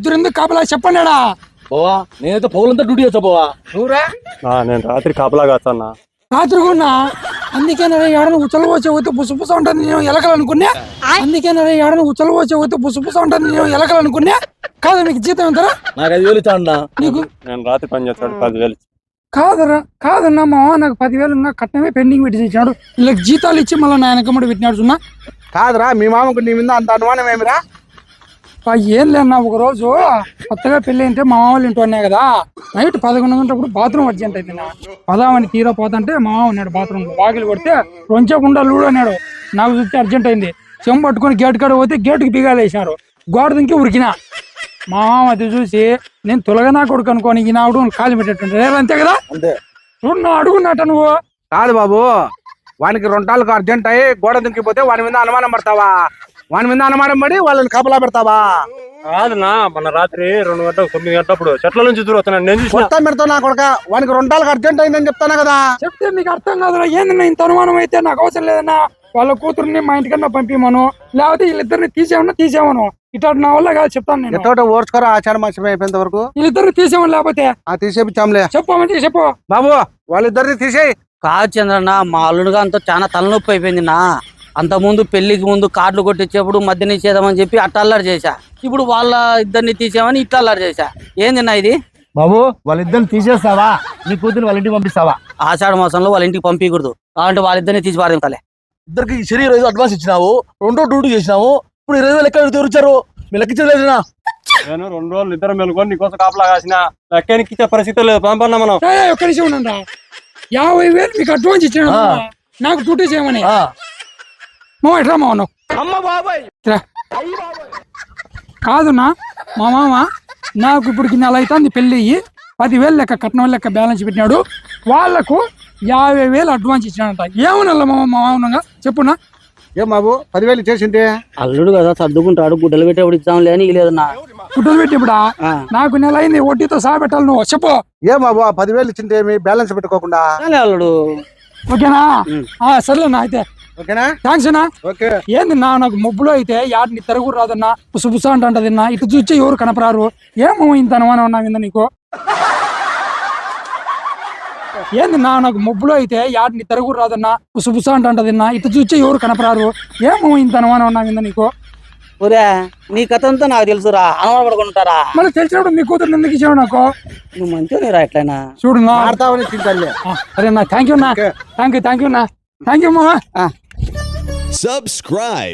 ఇద్దరు ఎందుకు కాపలా చెప్పండిడా బావా నేనైతే పౌలంతా డ్యూటీ చేస్తా బావా. నువ్వురా నేను రాత్రి కాపలా కాస్తానా. రాత్రి కూడా అందుకే ఏడను ఉచ్చలు పోసే పోతే పుసుపుస ఉంటుంది నేను ఎలకలనుకున్నా. అందుకే ఏడను ఉచ్చలు పోసే పోతే పుసుపుస ఉంటుంది నేను ఎలకలనుకున్నా. కాదు మీకు జీతం ఎంతరా? నాకు 5,000 ఇచ్చా అన్నా. నీకు నేను రాత్రి పని చేస్తాడు 10,000. కాదన్నా మా నాకు 10,000 ఇంకా కట్నమే పెండింగ్ పెట్టి ఇచ్చాడు. వీళ్ళకి జీతాలు ఇచ్చి మళ్ళీ నా వెనకమ్మడి పెట్టినాడు సున్నా. కాదురా మీ మామకు నీ మీద అంత అనుమానం ఏమిరా? ఏం లేదన్నా ఒక రోజు కొత్తగా పెళ్లి అయితే మా మామూలు ఇంటి ఉన్నాయి కదా, నైట్ 11 గంటప్పుడు బాత్రూమ్ అర్జెంట్ అయితే పదామని తీరా పోతుంటే మా మామ ఉన్నాడు బాత్రూమ్ బాగిలు కొడితే రొంచకుండా లూడు అన్నాడు. నాకు చూస్తే అర్జెంట్ అయింది. చెంబు పట్టుకుని గేట్ కాడ పోతే గేటుకి బిగాలు వేసినారు. గోడ దుంకి ఉరికినా. మా మామ అది చూసి నేను తొలగనా కొడుకు అనుకోని ఈ నాడు కాలు పెట్టేట్టుంటే అంతే కదా. అంతే చూడు నువ్వు అడుగున్నట్ట నువ్వు. కాదు బాబు, వానికి 2 టాలకు అర్జెంట్ అయ్యి గోడ దుంకిపోతే వాని మీద అనుమానం పడతావా? వాని మీద అనుమానం పడి వాళ్ళని కాపలా పెడతావా? కాదునా, మన రాత్రి 2 గంటలకు 9 గంటలప్పుడు చెట్ల నుంచి దూరం వస్తున్నాను. నేను చూసిన మొత్తం పెడతావు నా కొడుక. వానికి 2 టాలకు అర్జెంట్ అయిందని చెప్తాను కదా. చెప్తే మీకు అర్థం కాదురా. ఏందన్నా ఇంత అనుమానం అయితే నాకు అవసరం లేదన్నా. వాళ్ళ కూతురుని మా ఇంటికన్నా పంపిమను, లేకపోతే వీళ్ళిద్దరిని తీసేమను. ఇట్లా నా వల్ల కాదు చెప్తాను నేను. ఎట్టోట ఓర్చుకోరా ఆచారం మంచిగా అయిపోయేంత వరకు. వీళ్ళిద్దరిని తీసేమని లేకపోతే తీసేపిచ్చాంలే. చెప్పమంటే చెప్పు బాబు, వాళ్ళిద్దరిని తీసేయి. కాదు చంద్రన్న, మా అల్లుడుగా అంతా చాలా తలనొప్పి అయిపోయింది నా. అంతకుముందు పెళ్లికి ముందు కార్డులు కొట్టించేప్పుడు మధ్య నిషేధమని చెప్పి అట్ట అల్లరి చేశా. ఇప్పుడు వాళ్ళ ఇద్దరిని తీసేమని ఇట్లా అల్లరి చేశా. ఏందిన్నా ఇది? బాబు వాళ్ళిద్దరిని తీసేస్తావా? నీ కూతురు వాళ్ళ ఇంటికి పంపిస్తావా? ఆషాఢ మాసంలో వాళ్ళ ఇంటికి పంపించకూడదు. అంటే వాళ్ళిద్దరిని తీసి పారేంతలే. ఇద్దరికి శరీర 5 అడ్వాన్స్ ఇచ్చినావు, 2 డ్యూటీ చేసినావు. ఇప్పుడు 20,000 ఎక్కడ తెరిచారు? మీరు లెక్కించలేదునా? నేను 2 రోజులు ఇద్దరు మెలుకొని నీకోసం కాపలా కాసిన. లెక్కనికి ఇచ్చే పరిస్థితి లేదు. పంపన్నా మనం. ఒక్క నిమిషం ఉండండి. 50,000 మీకు అడ్వాన్స్ ఇచ్చాను నాకు డ్యూటీ చేయమని. మామ ఎట్లా మామను కాదునా మా మామ నాకు ఇప్పుడు నెల అవుతుంది పెళ్ళి అయ్యి 10,000 లెక్క కట్నం లెక్క బ్యాలెన్స్ పెట్టినాడు. వాళ్లకు 50,000 అడ్వాన్స్ ఇచ్చినాడంట. ఏమన్నా మా మామూలుగా చెప్పునా? ఏం బాబు 10,000 ఇచ్చేసింటే? అల్లుడు కదా సర్దుకుంటాడు, గుడ్డలు పెట్టేప్పుడు ఇచ్చాంలే అని లేదన్నా. గుడ్డలు పెట్టిప్పుడా? నాకు నెల అయింది, వడ్డీతో సహా పెట్టాలి. నువ్వు చెప్పు. ఏం బాబు 10,000 ఇచ్చింటే మీ బ్యాలెన్స్ పెట్టుకోకుండా? అల్లుడు ఓకేనా? సర్లేనా అయితే. ఓకేనా? థ్యాంక్స్ అన్నా. ఓకే. ఏంది నాకు మబ్బులో అయితే యాడిని తిరగు రాదన్నా, పుసుపుస అంటదిన్నా. ఇటు చూస్తే ఎవరు కనపరారు. ఏమో ఇంత అనుమానం ఉన్నా మీద నీకు. ఏంది నాకు మబ్బులో అయితే యాడిని తిరగు రాదన్నా, పుసుపుస అంటదిన్నా. ఇటు చూస్తే ఎవరు కనపరారు. ఏమో ఇంత అనుమానం ఉన్నా మీద నీకు. ఒరే నీ కథ అంతా నాకు తెలుసురా, అనుమాన పడుకుంటారా? మళ్ళీ తెలిసినప్పుడు మీ కూతురు ఎందుకు ఇచ్చావు నాకు? నువ్వు మంచిగా రా ఎట్లయినా చూడు ఆడతావని తింటానులే. సరే నా థ్యాంక్ యూ నా. థ్యాంక్ యూ నా. థ్యాంక్ యూ మా. Subscribe.